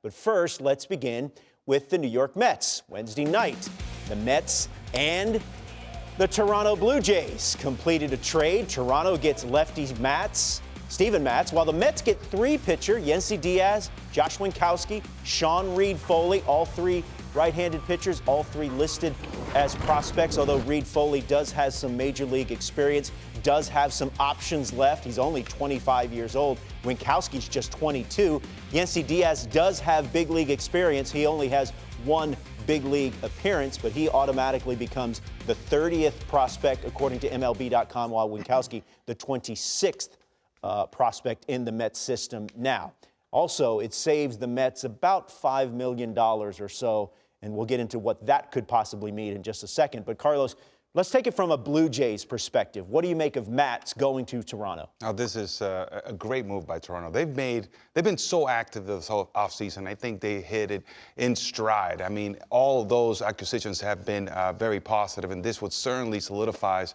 But first, let's begin with the New York Mets. Wednesday night, the Mets and the Toronto Blue Jays completed a trade. Toronto gets lefty Matz, Steven Matz, while the Mets get three-pitcher Yennsy Diaz, Josh Winkowski, Sean Reed-Foley, all three right-handed pitchers, all three listed as prospects, although Reed-Foley does have some major league experience, does have some options left. He's only 25 years old. Winkowski's just 22. Yennsy Diaz does have big league experience. He only has one big league appearance, but he automatically becomes the 30th prospect according to MLB.com, while Winkowski the 26th prospect in the Mets system now. Also, it saves the Mets about $5 million or so, and we'll get into what that could possibly mean in just a second. But Carlos, let's take it from a Blue Jays perspective. What do you make of Matz going to Toronto? Now, this is a great move by Toronto. They've been so active this whole offseason. I think they hit it in stride. I mean, all of those acquisitions have been very positive, and this would certainly solidifies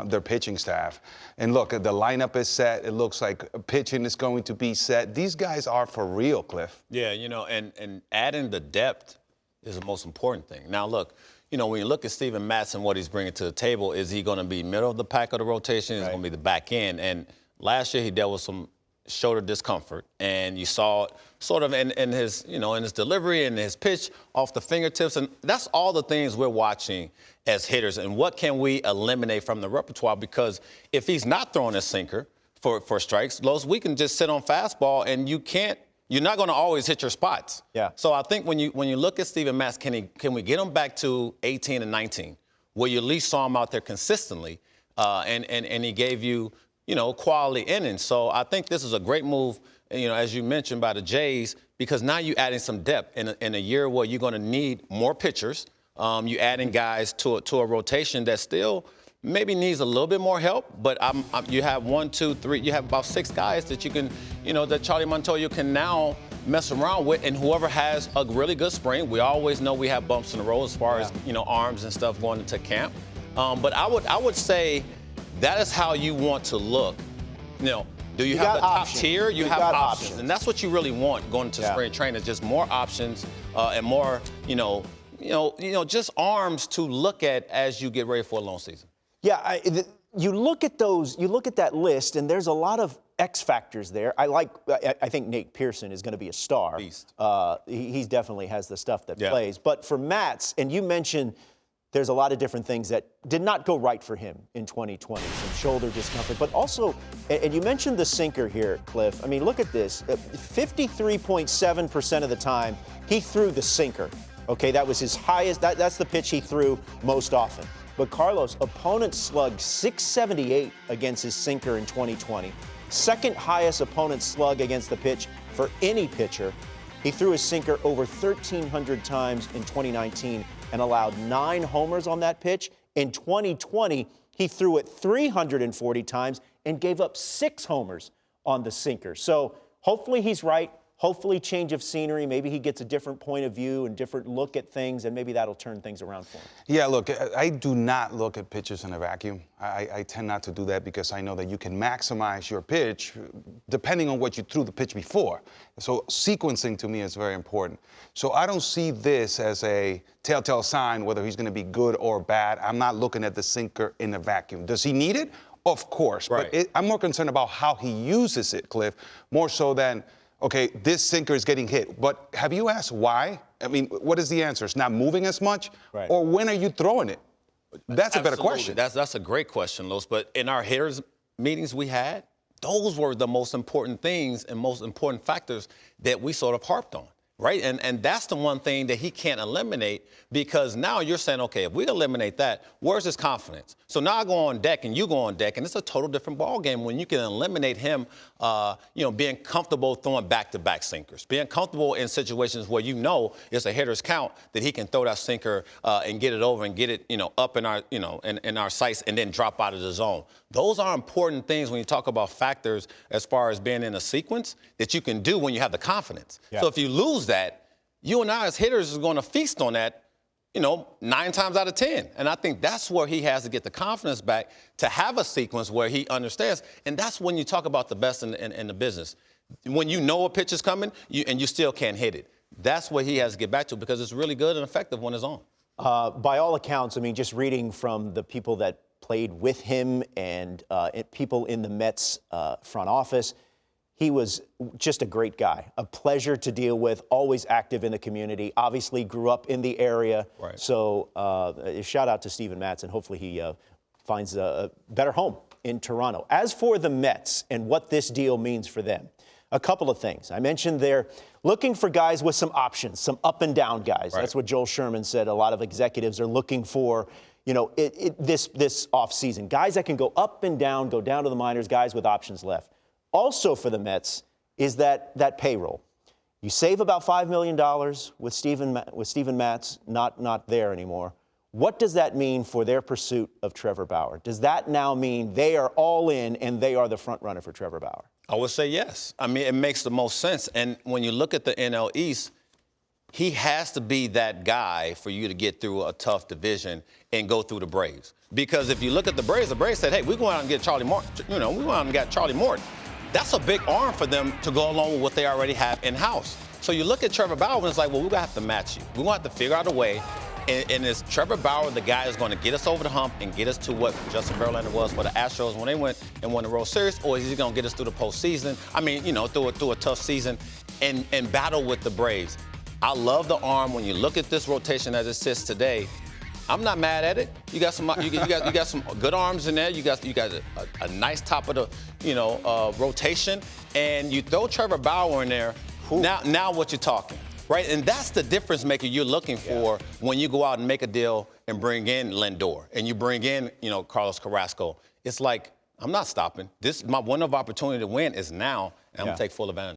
their pitching staff. And look, the lineup is set. It looks like pitching is going to be set. These guys are for real, Cliff. Yeah, and adding the depth is the most important thing. Now, look, when you look at Steven Matz and what he's bringing to the table, is he going to be middle of the pack of the rotation? Is he going to be the back end? And last year he dealt with some shoulder discomfort, and you saw it sort of in his, in his delivery and his pitch off the fingertips. And that's all the things we're watching as hitters. And what can we eliminate from the repertoire? Because if he's not throwing a sinker for strikes, Los, we can just sit on fastball, and you're not going to always hit your spots. Yeah. So I think when you look at Steven Matz, can we get him back to 18 and 19, where you at least saw him out there consistently, and he gave you, quality innings. So I think this is a great move, as you mentioned, by the Jays, because now you're adding some depth in a year where you're going to need more pitchers. You're adding guys to a rotation that still maybe needs a little bit more help, but you have 1, 2, 3, you have about 6 guys that you can, that Charlie Montoyo can now mess around with, and whoever has a really good spring. We always know we have bumps in the road as far as, arms and stuff going into camp. But I would say that is how you want to look. Do you have the top tier? You have options. And that's what you really want going into spring training, is just more options and more, just arms to look at as you get ready for a long season. Yeah, you look at that list, and there's a lot of X factors there. I think Nate Pearson is going to be a star. Beast. He definitely has the stuff that plays. But for Matz, and you mentioned there's a lot of different things that did not go right for him in 2020, some shoulder discomfort, but also, and you mentioned the sinker here, Cliff. I mean, look at this. 53.7% of the time, he threw the sinker. Okay, that was his highest. That's the pitch he threw most often. But Carlos, opponents slugged 678 against his sinker in 2020. Second highest opponent slug against the pitch for any pitcher. He threw his sinker over 1,300 times in 2019 and allowed 9 homers on that pitch. In 2020, he threw it 340 times and gave up 6 homers on the sinker. So hopefully he's right. Hopefully change of scenery. Maybe he gets a different point of view and different look at things, and maybe that'll turn things around for him. Yeah, look, I do not look at pitches in a vacuum. I tend not to do that because I know that you can maximize your pitch depending on what you threw the pitch before. So sequencing to me is very important. So I don't see this as a telltale sign whether he's going to be good or bad. I'm not looking at the sinker in a vacuum. Does he need it? Of course. Right. But I'm more concerned about how he uses it, Cliff, more so than, okay, this sinker is getting hit, but have you asked why? I mean, what is the answer? It's not moving as much? Right. Or when are you throwing it? That's a better question. That's a great question, Los. But in our hitters meetings we had, those were the most important things and most important factors that we sort of harped on, right? And that's the one thing that he can't eliminate, because now you're saying, okay, if we eliminate that, where's his confidence? So now I go on deck and you go on deck, and it's a total different ballgame when you can eliminate him, being comfortable throwing back-to-back sinkers, being comfortable in situations where it's a hitter's count, that he can throw that sinker and get it over and get it, up in our, in our sights, and then drop out of the zone. Those are important things when you talk about factors as far as being in a sequence that you can do when you have the confidence. Yeah. So if you lose that, you and I as hitters is going to feast on that, 9 times out of 10. And I think that's where he has to get the confidence back to have a sequence where he understands. And that's when you talk about the best in the business. When you know a pitch is coming and you still can't hit it. That's what he has to get back to because it's really good and effective when it's on. By all accounts, I mean, just reading from the people that played with him and people in the Mets front office, he was just a great guy, a pleasure to deal with, always active in the community, obviously grew up in the area. Right. So shout out to Steven Matz, and hopefully he finds a better home in Toronto. As for the Mets and what this deal means for them, a couple of things. I mentioned they're looking for guys with some options, some up and down guys. Right. That's what Joel Sherman said. A lot of executives are looking for, you know, this offseason. Guys that can go up and down, go down to the minors, guys with options left. Also for the Mets is that payroll. You save about $5 million with Steven Matz not there anymore. What does that mean for their pursuit of Trevor Bauer? Does that now mean they are all in and they are the front runner for Trevor Bauer? I would say yes. I mean, it makes the most sense. And when you look at the NL East, he has to be that guy for you to get through a tough division and go through the Braves. Because if you look at the Braves said, hey, we go out and get Charlie Morton. You know, we went out and got Charlie Morton. That's a big arm for them to go along with what they already have in-house. So you look at Trevor Bauer and it's like, well, we're going to have to match you. We're going to have to figure out a way. And is Trevor Bauer the guy who's going to get us over the hump and get us to what Justin Verlander was for the Astros when they went and won the World Series? Or is he going to get us through the postseason? I mean, you know, through a tough season and battle with the Braves. I love the arm. When you look at this rotation as it sits today, I'm not mad at it. You got some some good arms in there. You got a nice top of the rotation, and you throw Trevor Bauer in there. Now what you're talking, right? And that's the difference maker you're looking for when you go out and make a deal and bring in Lindor and you bring in Carlos Carrasco. It's like I'm not stopping. My window of opportunity to win is now, and I'm gonna take full advantage.